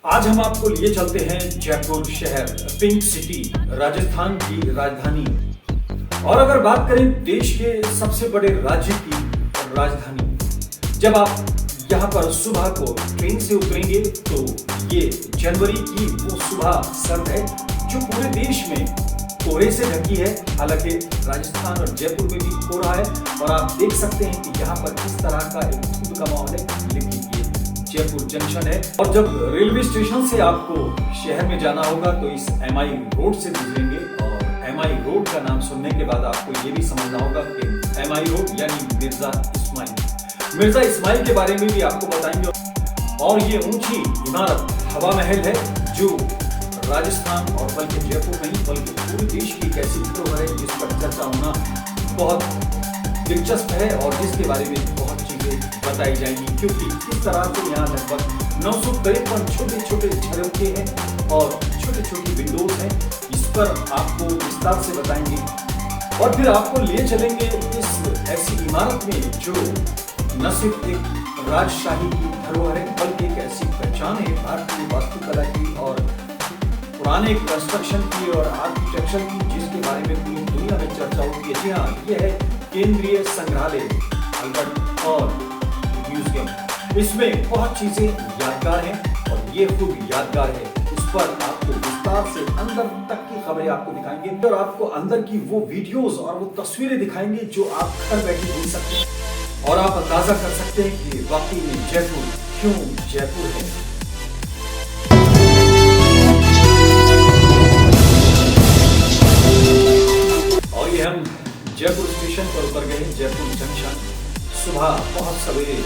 आज हम आपको लिए चलते हैं जयपुर शहर, पिंक सिटी, राजस्थान की राजधानी। और अगर बात करें देश के सबसे बड़े राज्य की राजधानी, जब आप यहाँ पर सुबह को ट्रेन से उतरेंगे तो ये जनवरी की वो सुबह सर्द है जो पूरे देश में कोहरे से ढकी है। हालांकि राजस्थान और जयपुर में भी कोहरा है और आप देख सकते हैं कि यहाँ पर किस तरह का एक धुंध का माहौल है, लेकिन ये जयपुर जंक्शन है। और जब रेलवे स्टेशन से आपको शहर में जाना होगा तो इस एमआई रोड से गुजरेंगे। और एमआई रोड का नाम सुनने के बाद आपको ये भी समझना होगा कि एमआई रोड यानी मिर्जा इस्माइल के बारे में भी आपको बताएंगे। और ये ऊंची इमारत हवा महल है जो राजस्थान और बल्कि जयपुर नहीं बल्कि पूरे देश की एक ऐसी धरोहर है जिस पर चर्चा होना बहुत दिलचस्प है और जिसके बारे में बहुत चीजें बताई जाएंगी, क्योंकि इस तरह से यहाँ लगभग 953 छोटे छोटे झरोखे हैं और छोटे छोटे विंडोज हैं। इस पर आपको विस्तार से बताएंगे और फिर आपको ले चलेंगे इस ऐसी इमारत में जो न सिर्फ एक राजशाही की धरोहर है बल्कि एक ऐसी पहचान है भारतीय वास्तुकला की और पुराने कंस्ट्रक्शन की और आर्किटेक्चर की, जिसके बारे में पूरी दुनिया में चर्चा होती है। जी हाँ, ये है केंद्रीय संग्रहालय अल्बर्ट हॉल म्यूजियम। इसमें बहुत चीजें यादगार हैं और ये खुद यादगार है। इस पर आपको विस्तार से अंदर तक की खबरें आपको दिखाएंगे और आपको अंदर की वो वीडियोस और वो तस्वीरें दिखाएंगे जो आप घर बैठे देख सकते हैं और आप अंदाजा कर सकते हैं कि वाकई में जयपुर क्यों जयपुर है। हम जयपुर स्टेशन पर उतर गए। जयपुर जंक्शन सुबह बहुत सवेरे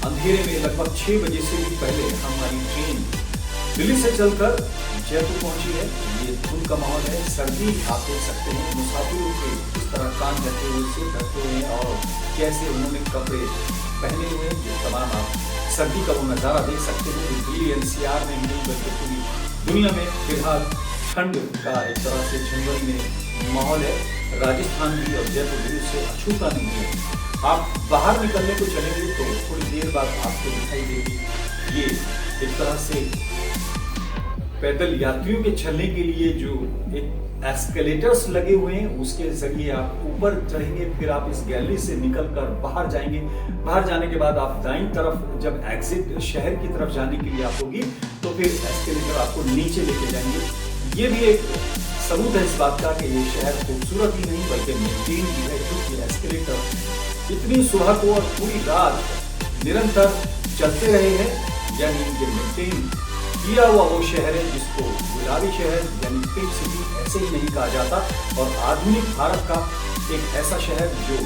अंधेरे में लगभग 6 बजे से भी पहले हमारी ट्रेन दिल्ली से चलकर जयपुर पहुंची है। ये धुंध का माहौल है, सर्दी आप देख सकते हैं। मुसाफिरों के इस तरह कान ढके हुए से ढके हुए हैं और कैसे उन्होंने कपड़े पहने हुए हैं, जो तमाम आप सर्दी का वो नज़ारा देख सकते हैं। दिल्ली एनसीआर में नहीं बल्कि पूरी दुनिया में फिलहाल ठंड का एक तरह से जनवरी में माहौल है। राजस्थान भी और जयपुर भी उससे अछूता नहीं है। आप बाहर निकलने को चलेंगे तो थोड़ी देर बाद आपको दिखाई देगी ये एक तरह से पैदल यात्रियों के चलने के लिए जो एक एस्केलेटर्स लगे हुए हैं, उसके जरिए आप ऊपर चढ़ेंगे। फिर आप इस गैलरी से निकलकर बाहर जाएंगे। बाहर जाने के बाद आप दाईं तरफ जब एग्जिट शहर की तरफ जाने के लिए आप होगी तो फिर एस्केलेटर आपको नीचे लेके जाएंगे। ये भी एक सबूत है इस बात का कि ये शहर खूबसूरत ही नहीं बल्कि मेंटेन भी है, क्योंकि एस्केलेटर इतनी सुबह को और पूरी रात निरंतर चलते रहे हैं। यानी ये मेंटेन किया हुआ वो शहर है जिसको गुलाबी शहर यानी पिंक सिटी ऐसे ही नहीं कहा जाता। और आधुनिक भारत का एक ऐसा शहर जो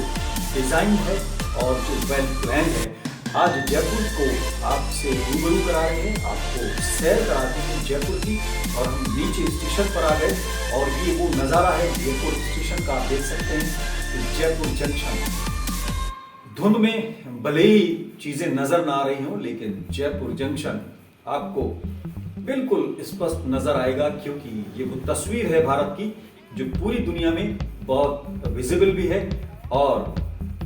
डिजाइन है और जो वेल प्लान है। आज जयपुर को आपसे रूबरू करा रहे हैं, आपको सैर कराते हैं जयपुर की। और हम नीचे स्टेशन पर आ गए और ये वो नज़ारा है जयपुर स्टेशन का। आप देख सकते हैं जयपुर जंक्शन धुंध में भले ही चीजें नजर ना आ रही हों, लेकिन जयपुर जंक्शन आपको बिल्कुल स्पष्ट नजर आएगा, क्योंकि ये वो तस्वीर है भारत की जो पूरी दुनिया में बहुत विजिबल भी है और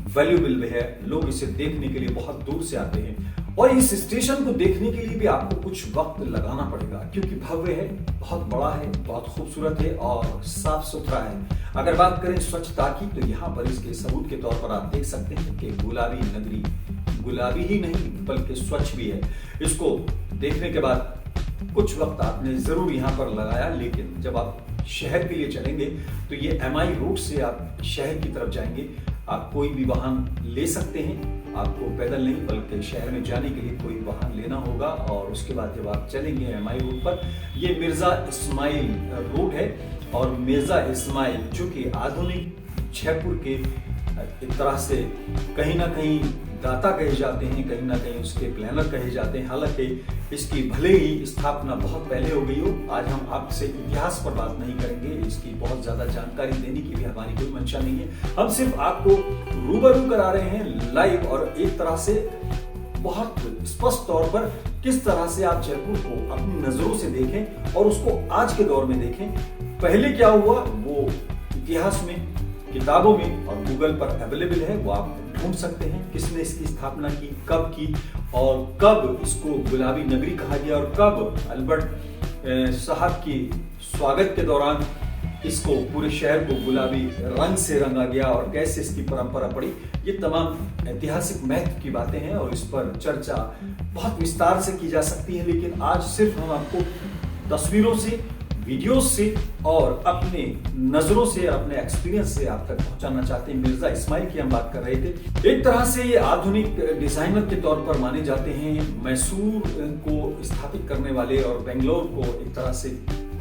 वैल्यूएबल भी है। लोग इसे देखने के लिए बहुत दूर से आते हैं और इस स्टेशन को देखने के लिए भी आपको कुछ वक्त लगाना पड़ेगा, क्योंकि भव्य है, बहुत बड़ा है, बहुत खूबसूरत है और साफ सुथरा है। अगर बात करें स्वच्छता की तो यहाँ पर इसके सबूत के तौर पर आप देख सकते हैं कि गुलाबी नगरी गुलाबी ही नहीं बल्कि स्वच्छ भी है। इसको देखने के बाद कुछ वक्त आपने जरूर यहाँ पर लगाया, लेकिन जब आप शहर के लिए चलेंगे तो ये एमआई रोड से आप शहर की तरफ जाएंगे। आप कोई भी वाहन ले सकते हैं, आपको पैदल नहीं बल्कि शहर में जाने के लिए कोई वाहन लेना होगा। और उसके बाद जब आप चलेंगे एमआई रोड पर, ये मिर्जा इस्माइल रोड है और मिर्जा इस्माइल जो कि आधुनिक जयपुर के एक तरह से कहीं ना कहीं दाता कहे जाते हैं, कहीं ना कहीं उसके प्लानर कहे जाते हैं। हालांकि इसकी भले ही स्थापना बहुत पहले हो गई हो, आज हम आपसे इतिहास पर बात नहीं करेंगे, इसकी बहुत ज्यादा जानकारी देने की भी हमारी कोई मंशा नहीं है। हम सिर्फ आपको रूबरू करा रहे हैं लाइव और एक तरह से बहुत स्पष्ट तौर पर किस तरह से आप जयपुर को अपनी नजरों से देखें और उसको आज के दौर में देखें। पहले क्या हुआ वो इतिहास में, किताबों में और गूगल पर अवेलेबल है, वो आप ढूंढ सकते हैं किसने इसकी स्थापना की, कब की और कब इसको गुलाबी नगरी कहा गया और कब अल्बर्ट साहब की स्वागत के दौरान इसको पूरे शहर को गुलाबी रंग से रंगा गया और कैसे इसकी परंपरा पड़ी, ये तमाम ऐतिहासिक महत्व की बातें हैं और इस पर चर्चा बहुत विस्तार से की जा सकती है। लेकिन आज सिर्फ हम आपको तस्वीरों से, वीडियोस से और अपने नजरों से, अपने एक्सपीरियंस से आप तक पहुंचाना चाहते हैं। मिर्जा इस्माइल की हम बात कर रहे थे। एक तरह से ये आधुनिक डिजाइनर के तौर पर माने जाते हैं। मैसूर को स्थापित करने वाले और बेंगलोर को एक तरह से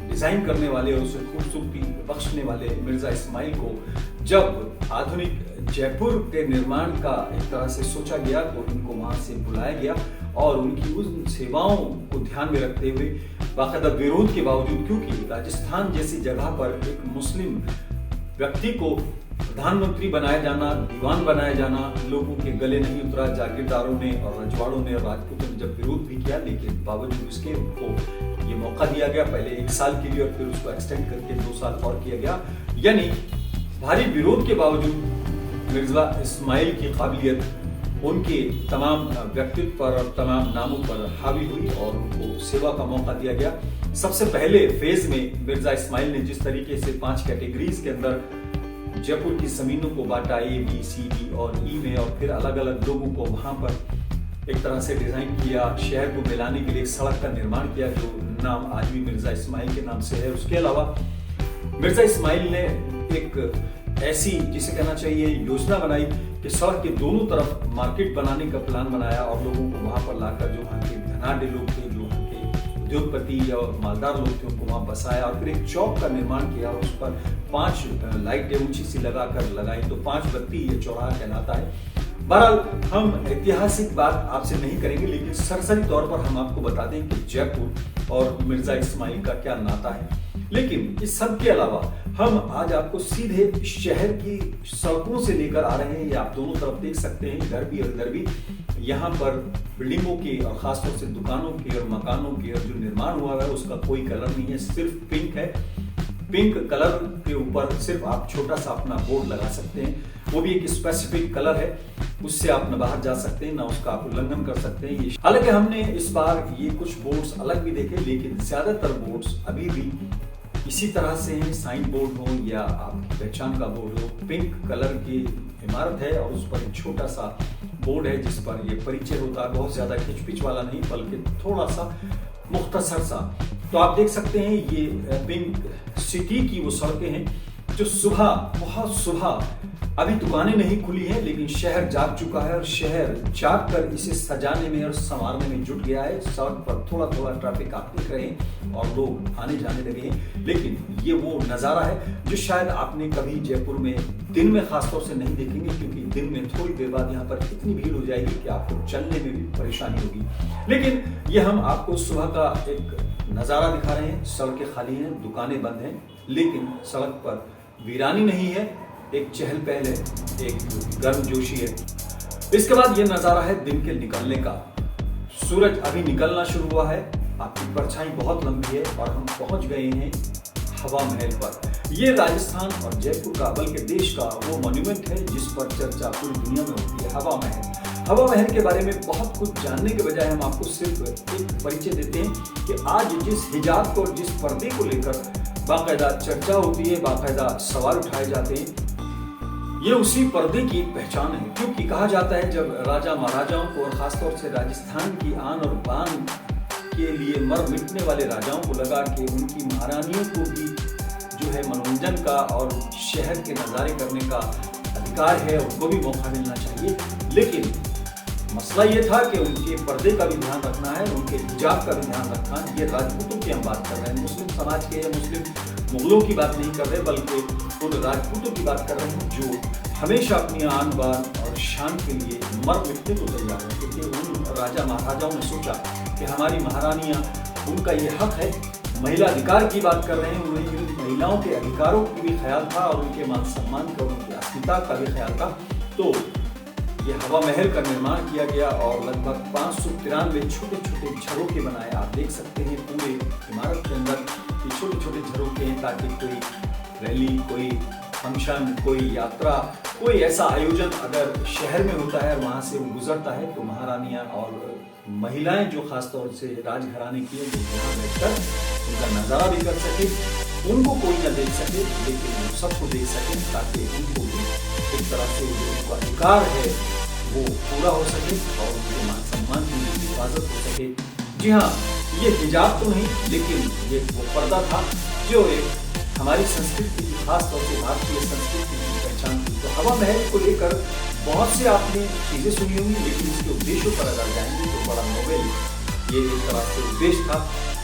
डिजाइन करने वाले और उसे खूबसूरती बख्शने वाले मिर्जा इस्माइल को जब आधुनिक जयपुर के निर्माण का एक तरह से सोचा गया तो इनको वहां से बुलाया गया और उनकी उन सेवाओं को ध्यान में रखते हुए बाकायदा विरोध के बावजूद, क्योंकि राजस्थान जैसी जगह पर एक मुस्लिम व्यक्ति को प्रधानमंत्री बनाया जाना, दीवान बनाया जाना लोगों के गले नहीं उतरा। जागीरदारों ने और रजवाड़ों ने और राजपूतों ने जब विरोध भी किया, लेकिन बावजूद इसके उनको ये मौका दिया गया, पहले 1 साल के लिए और फिर उसको एक्सटेंड करके 2 साल और किया गया। यानी भारी विरोध के बावजूद मिर्जा इस्माइल की काबिलियत उनके तमाम व्यक्तित्व पर और तमाम नामों पर हावी हुई और उनको सेवा का मौका दिया गया। सबसे पहले फेज में मिर्जा इस्माइल ने जिस तरीके से 5 कैटेगरीज के अंदर जयपुर की जमीनों को बांटा, A, B, C, D और E में, और फिर अलग अलग लोगों को वहां पर एक तरह से डिजाइन किया, शहर को मिलाने के लिए एक सड़क का निर्माण किया जो नाम आज भी मिर्जा इस्माइल के नाम से है। उसके अलावा मिर्जा इस्माइल ने एक ऐसी, जिसे कहना चाहिए, योजना बनाई कि सड़क के दोनों तरफ मार्केट बनाने का प्लान बनाया और लोगों को वहां पर लाकर, जो वहां के धनाढ्य लोग थे, जो वहां के उद्योगपति और मालदार लोग थे, उनको वहां बसाया और फिर एक चौक का निर्माण किया और उस पर 5 लाइटें ऊंची सी लगाकर लगाई तो 5 बत्ती ये चौराहा कहलाता है। बहरहाल हम ऐतिहासिक बात आपसे नहीं करेंगे, लेकिन सरसरी तौर पर हम आपको बता दें कि जयपुर और मिर्जा इस्माइल का क्या नाता है। लेकिन इस सब के अलावा हम आज आपको सीधे शहर की सड़कों से लेकर आ रहे हैं। ये आप दोनों तरफ देख सकते हैं, इधर भी और इधर भी। यहाँ पर बिल्डिंगों के और खासतौर से दुकानों के और मकानों के और जो निर्माण हुआ है उसका कोई कलर नहीं है, सिर्फ पिंक है। पिंक कलर के ऊपर सिर्फ आप छोटा सा अपना बोर्ड लगा सकते हैं, वो भी एक स्पेसिफिक कलर है, उससे आप न बाहर जा सकते हैं ना उसका आप उल्लंघन कर सकते हैं। हालांकि हमने इस बार ये कुछ बोर्ड्स अलग भी देखे, लेकिन ज्यादातर बोर्ड्स अभी भी इसी तरह से हैं। साइन बोर्ड हो या आपकी पहचान का बोर्ड हो, पिंक कलर की इमारत है और उस पर एक छोटा सा बोर्ड है जिस पर ये परिचय होता है, बहुत ज्यादा खिचपिच वाला नहीं बल्कि थोड़ा सा मुख्तसर सा। तो आप देख सकते हैं ये पिंक सिटी की वो सड़कें हैं जो सुबह, बहुत सुबह, अभी दुकानें नहीं खुली हैं लेकिन शहर जाग चुका है और शहर जाग कर इसे सजाने में और संवारने में जुट गया है। सड़क पर थोड़ा थोड़ा ट्रैफिक आप देख रहे हैं और लोग आने जाने लगे हैं, लेकिन ये वो नज़ारा है जो शायद आपने कभी जयपुर में दिन में खासतौर से नहीं देखेंगे, क्योंकि दिन में थोड़ी देर बाद यहाँ पर इतनी भीड़ हो जाएगी कि आपको चलने में भी परेशानी होगी। लेकिन ये हम आपको सुबह का एक नज़ारा दिखा रहे हैं। सड़कें खाली हैं, दुकानें बंद हैं, लेकिन सड़क पर वीरानी नहीं है, एक चहल पहल है, एक गर्मजोशी है। इसके बाद ये नजारा है दिन के निकलने का। सूरज अभी निकलना शुरू हुआ है, आपकी परछाई बहुत लंबी है और हम पहुंच गए हैं हवा महल पर। ये राजस्थान और जयपुर का, बल्कि देश का वो मॉन्यूमेंट है जिस पर चर्चा पूरी दुनिया में होती है, हवा महल। हवा महल के बारे में बहुत कुछ जानने के बजाय हम आपको सिर्फ एक परिचय देते हैं कि आज जिस हिजाब को और जिस पर्दे को लेकर बाकायदा चर्चा होती है, बाकायदा सवाल उठाए जाते हैं, ये उसी पर्दे की एक पहचान है। क्योंकि कहा जाता है जब राजा महाराजाओं को और खासतौर से राजस्थान की आन और बान के लिए मर मिटने वाले राजाओं को लगा कि उनकी महारानियों को भी जो है मनोरंजन का और शहर के नज़ारे करने का अधिकार है, उनको भी मौका मिलना चाहिए। लेकिन मसला ये था कि उनके पर्दे का भी ध्यान रखना है, उनके हिजाब का भी ध्यान रखना है। ये राजपूतों की हम बात कर रहे हैं, मुस्लिम समाज के या मुस्लिम मुगलों की बात नहीं कर रहे, बल्कि खुद राजपूतों की बात कर रहे हैं जो हमेशा अपनी आन बान और शान के लिए मर मिटने को तैयार है। क्योंकि उन राजा महाराजाओं ने सोचा कि हमारी महारानियां, उनका ये हक है। महिला अधिकार की बात कर रहे हैं, उन्हें महिलाओं के अधिकारों की भी ख्याल था और उनके मान सम्मान का, उनकी अस्मिता का भी ख्याल था। तो ये हवा महल का निर्माण किया गया और लगभग 593 छोटे छोटे झरोखे बनाए। आप देख सकते हैं पूरे इमारत के अंदर ये छोटे छोटे झरोखे हैं, ताकि कोई रैली, कोई फंक्शन, कोई यात्रा, कोई ऐसा आयोजन अगर शहर में होता है और वहाँ से वो गुजरता है तो महारानियाँ और महिलाएं जो खासतौर से राजघराने की है वो यहाँ बैठकर उनका नज़ारा भी कर सके, उनको कोई न देख सके लेकिन वो सबको देख सके, ताकि उनको भी एक तरह से जो उनका अधिकार है वो पूरा हो सके और उनके मान सम्मान की हिफाजत हो सके। जी हाँ, ये हिजाब तो नहीं लेकिन ये वो पर्दा था जो एक हमारी संस्कृति की, खासतौर से भारतीय संस्कृति की पहचान थी। तो हवा महल को लेकर बहुत से आपने चीज़ें सुनी होंगी, लेकिन इसके उद्देश्यों पर अगर जाएंगे तो बड़ा नोबेल ये एक तरह से उद्देश्य था।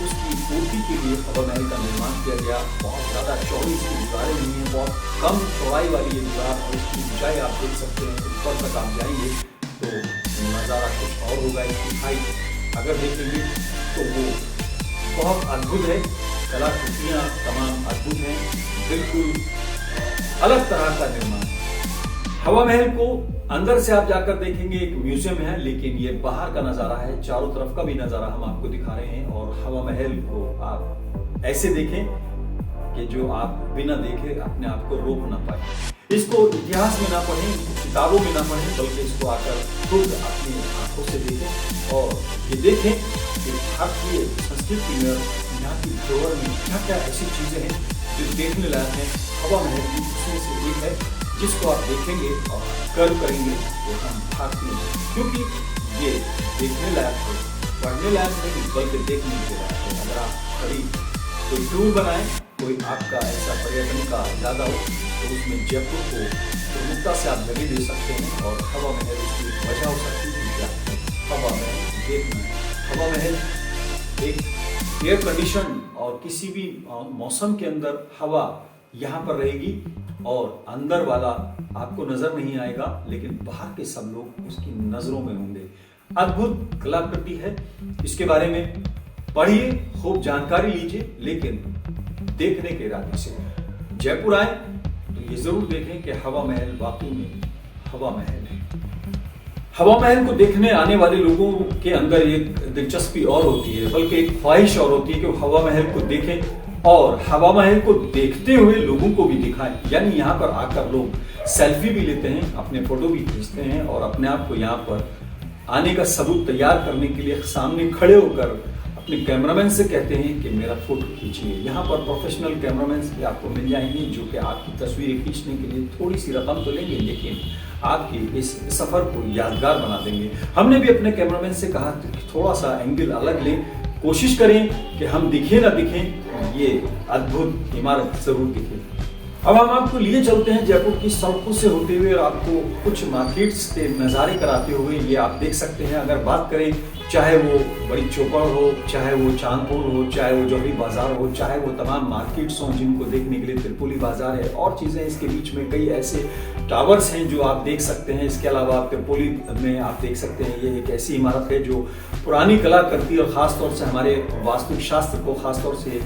उसकी पूर्ति के लिए हवा महल का निर्माण किया गया। बहुत ज़्यादा चौड़ी इसकी दीवारें नहीं हैं, बहुत कम चौड़ाई वाली ये दीवार, और इसकी ऊंचाई आप देख सकते हैं। ऊपर तक आप जाएंगे तो नज़ारा कुछ और होगा। इसकी हाइट अगर देखेंगे तो वो बहुत अद्भुत है, कलाकृतियाँ तमाम अद्भुत हैं, बिल्कुल अलग तरह का निर्माण। हवा महल को अंदर से आप जाकर देखेंगे, एक म्यूजियम है, लेकिन ये बाहर का नजारा है, चारों तरफ का भी नजारा हम आपको दिखा रहे हैं। और हवा महल को आप ऐसे देखें कि जो आप बिना देखे अपने आप को रोक ना पाए। इसको इतिहास में ना पढ़ें, किताबों में ना पढ़ें, बल्कि इसको आकर खुद अपनी आंखों से देखें और ये देखें कि भारतीय संस्कृति में, यहाँ की धरोहर में क्या क्या ऐसी चीजें हैं जो देखने लायक हैं। हवा महल भी उसमें से एक है जिसको आप देखेंगे और गर्व करेंगे कि हम भारतीय हैं, क्योंकि ये देखने लायक है, पढ़ने लायक नहीं बल्कि देखने के लायक है। अगर आप कभी कोई टूर बनाएं, कोई आपका ऐसा पर्यटन का इरादा हो तो उसमें जयपुर को प्रमुखता से आप जगह दे सकते हैं। और हवा महल उसकी वजह हो सकती है कि हवा महल देखना है। हवा महल एक एयर कंडीशन और किसी भी मौसम के अंदर हवा यहाँ पर रहेगी और अंदर वाला आपको नजर नहीं आएगा, लेकिन बाहर के सब लोग उसकी नजरों में होंगे। अद्भुत कलाकृति है, इसके बारे में पढ़िए, खूब जानकारी लीजिए, लेकिन देखने के इरादे से जयपुर आए तो ये जरूर देखें कि हवा महल वाकई में हवा महल है। हवा महल को देखने आने वाले लोगों के अंदर एक दिलचस्पी और होती है, बल्कि एक ख्वाहिश और होती है कि हवा महल को देखें और हवा महल को देखते हुए लोगों को भी दिखाएं। यानी यहाँ पर आकर लोग सेल्फी भी लेते हैं, अपने फोटो भी खींचते हैं और अपने आप को यहाँ पर आने का सबूत तैयार करने के लिए सामने खड़े होकर अपने कैमरामैन से कहते हैं कि मेरा फोटो खींचिए। यहाँ पर प्रोफेशनल कैमरामैन भी आपको मिल जाएंगे जो कि आपकी तस्वीरें खींचने के लिए थोड़ी सी रकम तो लेंगे, लेकिन आपकी इस सफर को यादगार बना देंगे। हमने भी अपने कैमरामैन से कहा कि थोड़ा सा एंगल अलग लें, कोशिश करें कि हम दिखे ना दिखें, ये अद्भुत इमारत जरूर दिखे। अब हम आपको लिए चलते हैं जयपुर की सड़कों से होते हुए और आपको कुछ मार्केट्स के नज़ारे कराते हुए। ये आप देख सकते हैं, अगर बात करें चाहे वो बड़ी चौपड़ हो, चाहे वो चांदपुर हो, चाहे वो जौहरी बाजार हो, चाहे वो तमाम मार्केट्स हों जिनको देखने के लिए त्रिपुली बाजार है और चीज़ें, इसके बीच में कई ऐसे टावर्स हैं जो आप देख सकते हैं। इसके अलावा त्रिपुली में आप देख सकते हैं ये एक ऐसी इमारत है जो पुरानी कला करती है और ख़ासतौर से हमारे वास्तुशास्त्र को खासतौर से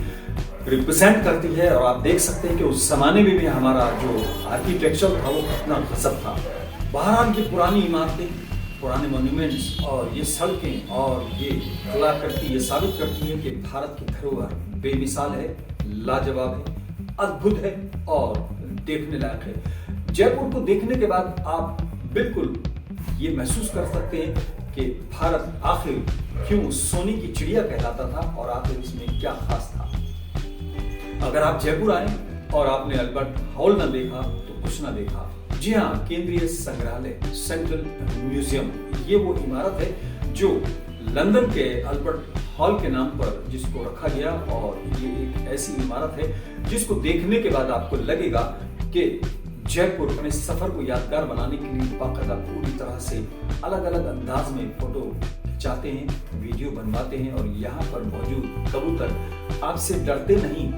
रिप्रेजेंट करती है। और आप देख सकते हैं कि उस जमाने में भी हमारा जो आर्किटेक्चर था वो कितना गजब था। बहरहाल की पुरानी इमारतें, पुराने मॉन्यूमेंट्स और ये सड़कें और ये कलाकृति ये साबित करती है कि भारत की धरोहर बेमिसाल है, लाजवाब है, अद्भुत है और देखने लायक है। जयपुर को देखने के बाद आप बिल्कुल ये महसूस कर सकते हैं कि भारत आखिर क्यों सोने की चिड़िया कहलाता था और आखिर इसमें क्या खास था। अगर आप जयपुर आए और आपने अल्बर्ट हॉल ना देखा तो कुछ ना देखा। जी हाँ, केंद्रीय संग्रहालय, सेंट्रल म्यूजियम, ये वो इमारत है जो लंदन के अल्बर्ट हॉल के नाम पर जिसको रखा गया। और ये एक ऐसी इमारत है जिसको देखने के बाद आपको लगेगा कि जयपुर अपने सफर को यादगार बनाने के लिए बाकायदा पूरी तरह से अलग अलग अंदाज में फोटो खिंचाते हैं, वीडियो बनवाते हैं। और यहाँ पर मौजूद कबूतर आपसे डरते नहीं,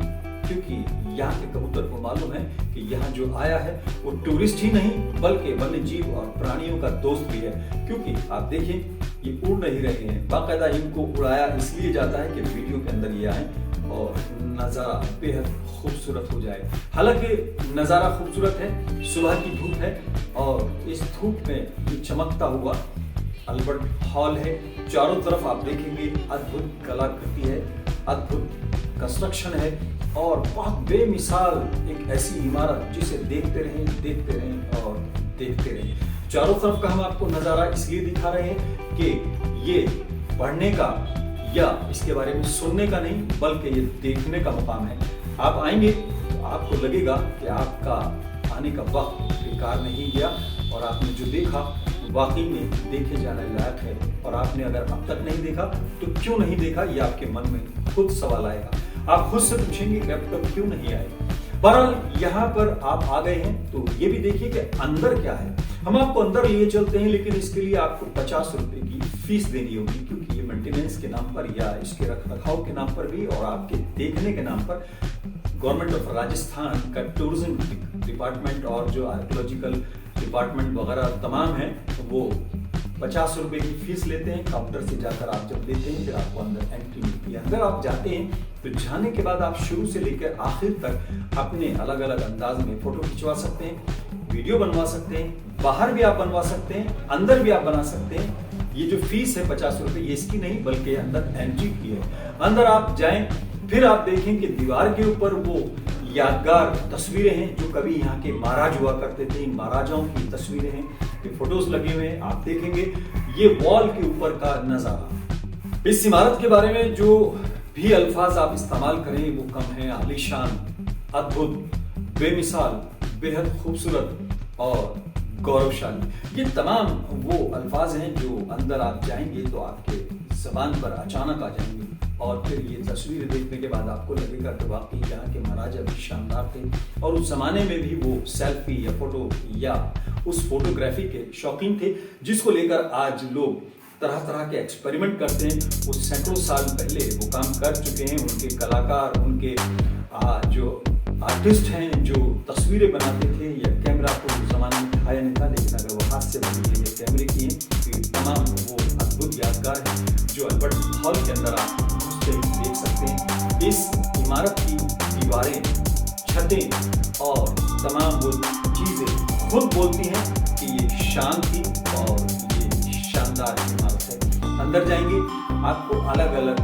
क्योंकि यहाँ के कबूतर को मालूम है कि यहाँ जो आया है वो टूरिस्ट ही नहीं बल्कि वन्य जीव और प्राणियों का दोस्त भी है। क्योंकि आप देखें ये उड़ नहीं रहे हैं, बाकायदा इनको उड़ाया इसलिए जाता है कि वीडियो के अंदर ये आए और नज़ारा बेहद खूबसूरत हो जाए। हालांकि नज़ारा खूबसूरत है, सुबह की धूप है और इस धूप में ये चमकता हुआ अल्बर्ट हॉल है। चारों तरफ आप देखेंगे अद्भुत कलाकृति है, अद्भुत कंस्ट्रक्शन है और बहुत बेमिसाल एक ऐसी इमारत जिसे देखते रहें और देखते रहें। चारों तरफ का हम आपको नज़ारा इसलिए दिखा रहे हैं कि ये पढ़ने का या इसके बारे में सुनने का नहीं, बल्कि ये देखने का मुकाम है। आप आएंगे तो आपको लगेगा कि आपका आने का वक्त बेकार नहीं गया और आपने जो देखा वाकई में देखे जाने लायक है। और आपने अगर अब तक नहीं देखा तो क्यों नहीं देखा, ये आपके मन में खुद सवाल आएगा। आप खुद से पूछेंगे कि अब तक क्यों नहीं आए। बहरहाल यहाँ पर आप आ गए हैं तो ये भी देखिए कि अंदर क्या है। हम आपको अंदर लिए चलते हैं, लेकिन इसके लिए आपको 50 रुपए की फीस देनी होगी, क्योंकि ये मेंटेनेंस के नाम पर या इसके रखरखाव के नाम पर भी और आपके देखने के नाम पर गवर्नमेंट ऑफ राजस्थान का टूरिज्म डिपार्टमेंट और जो आर्कियोलॉजिकल डिपार्टमेंट वगैरह तमाम है वो 50 रुपए की फीस लेते हैं। काउंटर से जाकर आप जब देते हैं फिर आपको अंदर एंट्री मिलती है। अंदर आप जाते हैं तो जाने के बाद आप शुरू से लेकर आखिर तक अपने अलग अलग अंदाज में फोटो खिंचवा सकते हैं, वीडियो बनवा सकते हैं, बाहर भी आप बनवा सकते हैं, अंदर भी आप बना सकते हैं। ये जो फीस है 50 रुपए, ये इसकी नहीं बल्कि अंदर एंट्री की है। अंदर आप जाएं, फिर आप देखें कि दीवार के ऊपर वो यादगार तस्वीरें हैं जो कभी यहाँ के महाराज हुआ करते थे, इन महाराजाओं की तस्वीरें हैं, ये फोटोज लगे हुए हैं। आप देखेंगे ये वॉल के ऊपर का नजारा। इस इमारत के बारे में जो भी अल्फाज आप इस्तेमाल करें वो कम है। आलीशान, अद्भुत, बेमिसाल, बेहद खूबसूरत और गौरवशाली, ये तमाम वो अल्फाज हैं जो अंदर आप जाएंगे तो आपके जबान पर अचानक आ जाएंगे। और फिर ये तस्वीरें देखने के बाद आपको लगेगा कि वाकई यहाँ के महाराजा भी शानदार थे और उस जमाने में भी वो सेल्फी या फोटो या उस फोटोग्राफी के शौकीन थे, जिसको लेकर आज लोग तरह तरह के एक्सपेरिमेंट करते हैं। वो सैकड़ों साल पहले वो काम कर चुके हैं। उनके कलाकार, उनके जो आर्टिस्ट हैं जो तस्वीरें बनाते थे या कैमरा को उस जमाने में दिखाया नहीं था, लेकिन अगर वो हाथ से बनी है या कैमरे की है तो ये तमाम वो अद्भुत यादगार है जो अल्बर्ट हॉल के अंदर आप देख सकते हैं। इस इमारत की दीवारें, छतें और तमाम वो चीजें खुद बोलती हैं कि ये शान थी और ये शानदार इमारत है। अंदर जाएंगे आपको अलग अलग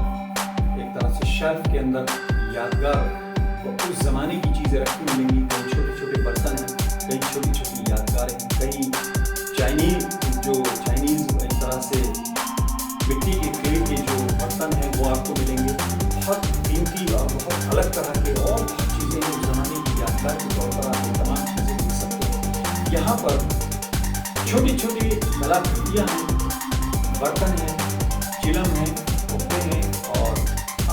एक तरह से शेल्फ के अंदर यादगार उस जमाने की चीजें रखी मिलेंगी। कई छोटे छोटे बर्तन हैं, कई छोटी छोटी यादगार हैं, कई चाइनीज एक तरह से मिट्टी के क्ले के जो बर्तन हैं वो आपको मिलेंगे। बहुत कीमती और बहुत अलग तरह के और चीज़ें उस जमाने की यादगार के तौर पर आप तमाम चीज़ें देख सकते हैं। यहाँ पर छोटी छोटी कलाकृतियाँ हैं, बर्तन हैं, चिलम हैं, कुप्पे हैं और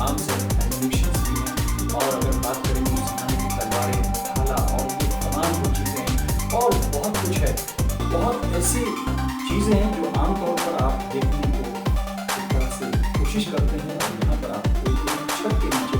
आम से एनिमेशन भी हैं। और अगर बात करें उस जमाने की तलवारें, भाला और ये तमाम वो चीज़ें हैं और बहुत कुछ है। बहुत ऐसी चीज़ें हैं जो आमतौर पर आप देखने को कोशिश करते हैं और यहाँ पर आपको एक छत के नीचे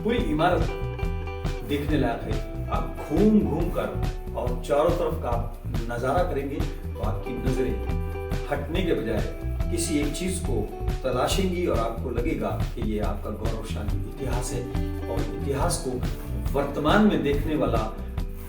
पूरी इमारत देखने लायक है। आप घूम घूम कर और चारों तरफ का नजारा करेंगे तो आपकी नजरें हटने के बजाय किसी एक चीज को तलाशेंगी और आपको लगेगा कि ये आपका गौरवशाली इतिहास है, और इतिहास को वर्तमान में देखने वाला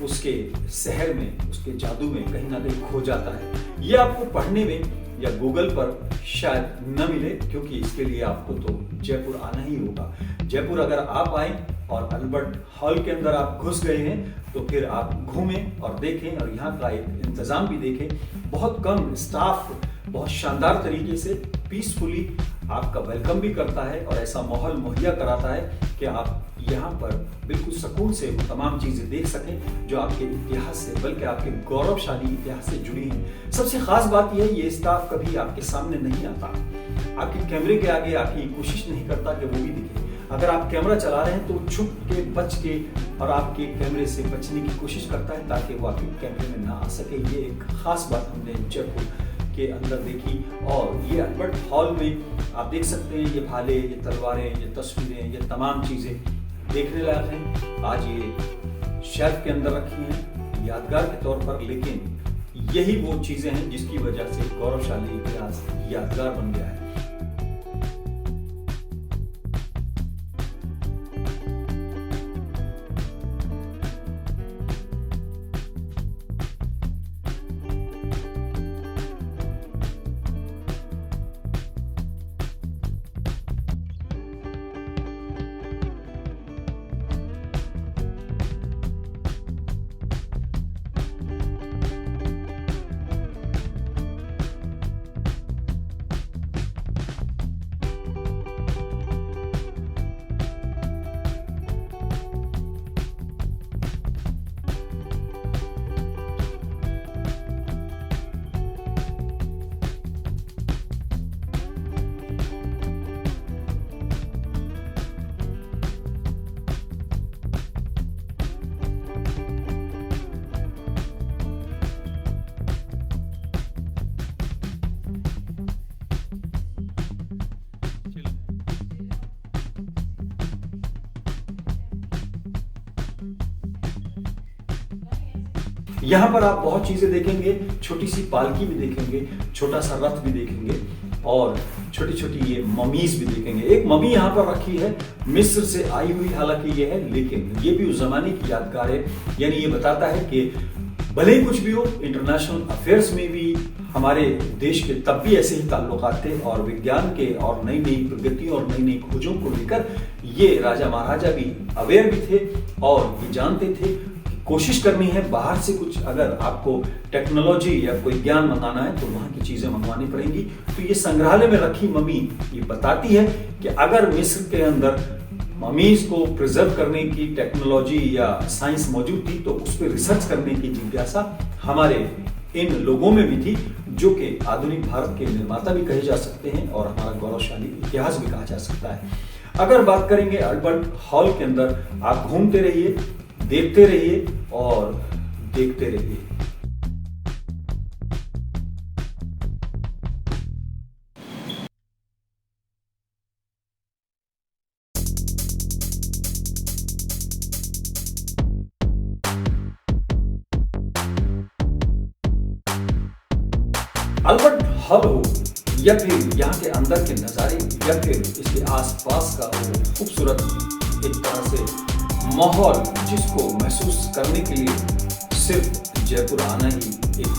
उसके शहर में, उसके जादू में कहीं ना कहीं खो जाता है। ये आपको पढ़ने में या गूगल पर शायद न मिले, क्योंकि इसके लिए आपको तो जयपुर आना ही होगा। जयपुर अगर आप आए और अल्बर्ट हॉल के अंदर आप घुस गए हैं तो फिर आप घूमें और देखें और यहाँ का एक इंतजाम भी देखें। बहुत कम स्टाफ बहुत शानदार तरीके से पीसफुली आपका वेलकम भी करता है और ऐसा माहौल मुहैया कराता है कि आप यहाँ पर बिल्कुल सुकून से तमाम चीजें देख सकें जो आपके इतिहास से, बल्कि आपके गौरवशाली इतिहास से जुड़ी हैं। सबसे खास बात यह है, ये स्टाफ कभी आपके सामने नहीं आता, आपके कैमरे के आगे आके कोशिश नहीं करता कि वो भी दिखे। अगर आप कैमरा चला रहे हैं तो छुप के, बच के और आपके कैमरे से बचने की कोशिश करता है ताकि वो आपके कैमरे में ना आ सके। ये एक खास बात हमने जयपुर के अंदर देखी। और ये अल्बर्ट हॉल में आप देख सकते हैं, ये भाले, ये तलवारें, ये तस्वीरें, ये तमाम चीजें देखने लायक हैं। आज ये शेल्फ के अंदर रखी हैं यादगार के तौर पर, लेकिन यही वो चीजें हैं जिसकी वजह से गौरवशाली इतिहास यादगार बन गया है। यहाँ पर आप बहुत चीजें देखेंगे, छोटी सी पालकी भी देखेंगे, छोटा सा रथ भी देखेंगे और छोटी छोटी ये ममीज भी देखेंगे। एक ममी यहाँ पर रखी है, मिस्र से आई हुई हालांकि ये है, लेकिन ये भी उस जमाने की यादगार है। यानी ये बताता है कि भले ही कुछ भी हो, इंटरनेशनल अफेयर्स में भी हमारे देश के तब भी ऐसे ही ताल्लुकात थे और विज्ञान के और नई नई प्रगति और नई नई खोजों को लेकर ये राजा महाराजा भी अवेयर भी थे और ये जानते थे कोशिश करनी है बाहर से कुछ, अगर आपको टेक्नोलॉजी या कोई ज्ञान मंगाना है तो वहां की चीजें मंगवानी पड़ेंगी। तो ये संग्रहालय में रखी ममी ये बताती है कि अगर मिस्र के अंदर ममीज को प्रिजर्व करने की टेक्नोलॉजी या साइंस मौजूद थी तो उस पर रिसर्च करने की जिज्ञासा हमारे इन लोगों में भी थी, जो कि आधुनिक भारत के निर्माता भी कहे जा सकते हैं और हमारा गौरवशाली इतिहास भी कहा जा सकता है। अगर बात करेंगे अल्बर्ट हॉल के अंदर, आप घूमते रहिए, देखते रहिए और देखते रहिए। अल्बर्ट हॉल हो या फिर यहाँ के अंदर के नज़ारे या फिर इसके आसपास का वो खूबसूरत एक तरह से माहौल, जिसको महसूस करने के लिए सिर्फ जयपुर आना ही एक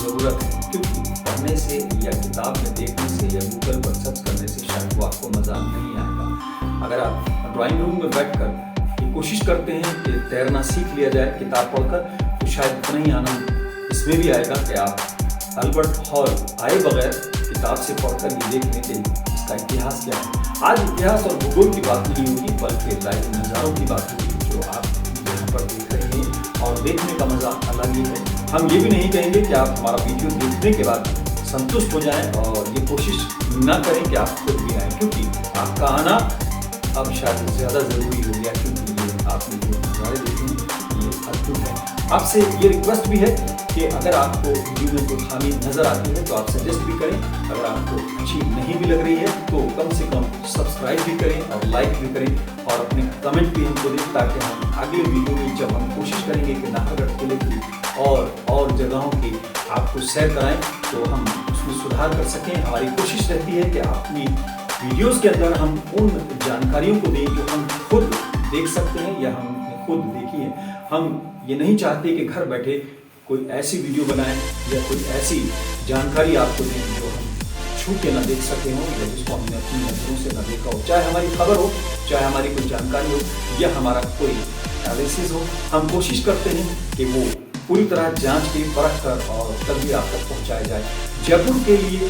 ज़रूरत है, क्योंकि पढ़ने से या किताब में देखने से या गूगल पर सर्च करने से शायद वो आपको मज़ा नहीं आएगा। अगर आप ड्राइंग रूम में बैठकर ये कोशिश करते हैं कि तैरना सीख लिया जाए किताब पढ़कर, तो शायद इतना ही आनंद इसमें भी आएगा कि आप अल्बर्ट हॉल आए बगैर किताब से पढ़कर ये देख लें कि इसका इतिहास क्या है। आज इतिहास और भूगोल की बात नहीं होगी, बल्कि लाइव नज़ारों की बात होगी जो आप यहाँ पर देख रहे हैं, और देखने का मज़ा अलग ही है। हम ये भी नहीं कहेंगे कि आप हमारा वीडियो देखने के बाद संतुष्ट हो जाएं और ये कोशिश ना करें कि आप खुद भी आएँ, क्योंकि आपका आना अब शायद ज़्यादा ज़रूरी हो गया, क्योंकि ये आपने जो नज़ारे देखे हैं ये अद्भुत है। आपसे ये रिक्वेस्ट भी है कि अगर आपको वीडियो में कोई खामी नजर आती है तो आप सजेस्ट भी करें। अगर आपको अच्छी नहीं भी लग रही है तो कम से कम सब्सक्राइब भी करें और लाइक भी करें और अपने कमेंट भी हमको दें, ताकि हम अगले वीडियो में जब हम कोशिश करेंगे कि नाहरगढ़ किले की और जगहों की आपको सैर कराएं तो हम उसमें सुधार कर सकें। हमारी कोशिश रहती है कि अपनी वीडियोस के अंदर हम उन जानकारियों को दें जो हम खुद देख सकते हैं या हमने खुद देखी है। हम ये नहीं चाहते कि घर बैठे कोई ऐसी वीडियो बनाएं या कोई ऐसी जानकारी आपको दें जो हम छू के ना देख सके हों या जिसको हमने अपनी नजरों से ना देखा हो। चाहे हमारी खबर हो, चाहे हमारी कोई जानकारी हो या हमारा कोई एनालिसिस हो, हम कोशिश करते हैं कि वो पूरी तरह जांच के परख कर और तभी आप तक पहुंचाया जाए। जयपुर के लिए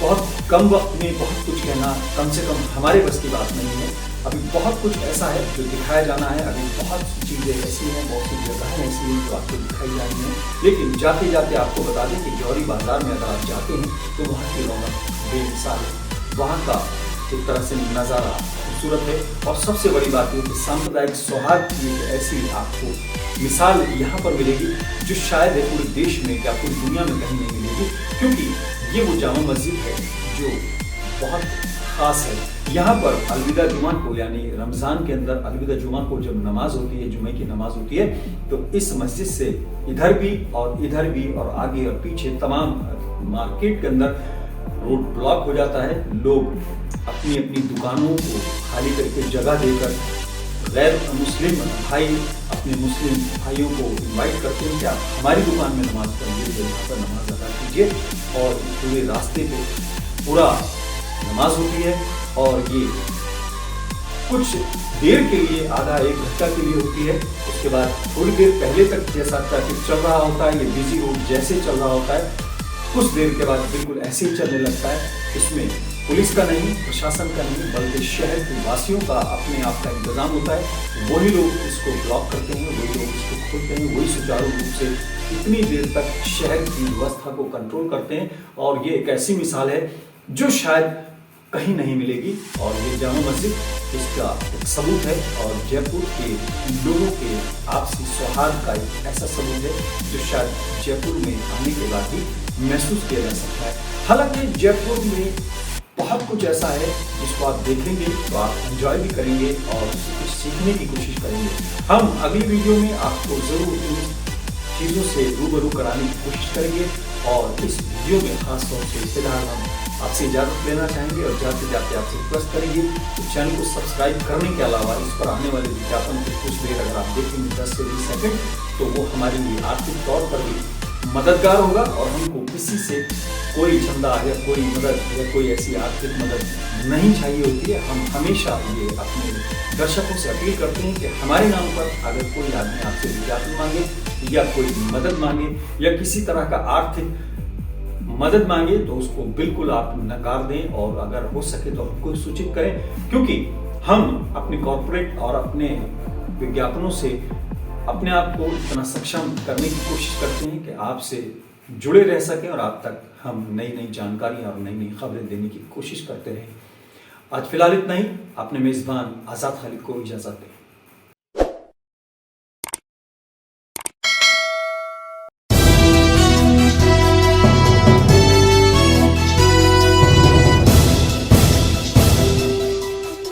बहुत कम वक्त में बहुत कुछ कहना कम से कम हमारे बस की बात नहीं है। अभी बहुत कुछ ऐसा है जो दिखाया जाना है, अभी बहुत सी चीज़ें ऐसी हैं, बहुत सी जगहें ऐसी हैं जो आपको दिखाई जानी है। लेकिन जाते जाते आपको बता दें कि जौहरी बाजार में अगर आप जाते हैं तो वहाँ की रौनक बेमिसाल है। वहाँ का एक तरह से नज़ारा खूबसूरत है और सबसे बड़ी बात है कि सांप्रदायिक सौहार्द की एक ऐसी आपको मिसाल यहाँ पर मिलेगी जो शायद पूरे देश में या पूरी दुनिया में कहीं नहीं मिलेगी, क्योंकि ये वो जामा मस्जिद है जो बहुत खास है। यहाँ पर अलविदा जुमा को यानी रमज़ान के अंदर अलविदा जुमा को जब नमाज होती है, जुमे की नमाज होती है, तो इस मस्जिद से इधर भी और आगे और पीछे तमाम मार्केट के अंदर रोड ब्लॉक हो जाता है। लोग अपनी अपनी दुकानों को खाली करके जगह देकर गैर मुस्लिम भाई अपने मुस्लिम भाइयों को इनवाइट करते हैं कि आप हमारी दुकान में नमाज पढ़िए, यहाँ पर नमाज अदा कीजिए। और पूरे रास्ते पे पूरा नमाज होती है और ये कुछ देर के लिए, आधा एक घंटा के लिए होती है। उसके बाद थोड़ी देर पहले तक जैसा ट्रैफिक चल रहा होता है, ये बिजी रोड जैसे चल रहा होता है, कुछ देर के बाद बिल्कुल ऐसे ही चलने लगता है। इसमें पुलिस का नहीं, प्रशासन का नहीं, बल्कि शहर के वासियों का अपने आप का इंतजाम होता है। वही लोग इसको ब्लॉक करते हैं, वही लोग इसको खोलते हैं, वही सुचारू रूप से इतनी देर तक शहर की व्यवस्था को कंट्रोल करते हैं। और ये एक ऐसी मिसाल है जो शायद कहीं नहीं मिलेगी और ये जामा मस्जिद इसका एक सबूत है और जयपुर के लोगों के आपसी सौहार्द का एक ऐसा सबूत है जो शायद जयपुर में आने के बाद ही महसूस किया जा सकता है। हालांकि जयपुर में बहुत कुछ ऐसा है जिसको आप देखेंगे तो आप एंजॉय भी करेंगे और कुछ सीखने की कोशिश करेंगे। हम अगली वीडियो में आपको जरूर इन चीज़ों से रूबरू कराने की कोशिश करेंगे और इस वीडियो में खास तौर से फिलहाल हम आपसे इजाज़त लेना चाहेंगे और जाते जाते आपसे रिक्वेस्ट करेंगे तो चैनल को सब्सक्राइब करने के अलावा इस पर आने वाले विज्ञापन को कुछ देर अगर आप देखेंगे 10 से 20 सेकंड तो वो हमारे लिए आर्थिक तौर पर भी मददगार होगा और हमको किसी से कोई चंदा या कोई मदद या कोई ऐसी आर्थिक मदद नहीं चाहिए होती है। हम हमेशा ये अपने दर्शकों से अपील करते हैं कि हमारे नाम पर अगर कोई आदमी आपसे विज्ञापन मांगे या कोई मदद मांगे या किसी तरह का आर्थिक मदद मांगे तो उसको बिल्कुल आप नकार दें और अगर हो सके तो हमको सूचित करें, क्योंकि हम अपने कॉर्पोरेट और अपने विज्ञापनों से अपने आप को इतना सक्षम करने की कोशिश करते हैं कि आपसे जुड़े रह सकें और आप तक हम नई नई जानकारी और नई नई खबरें देने की कोशिश करते रहें। आज फिलहाल इतना ही। अपने मेज़बान आज़ाद खालिद को इजाज़त दें।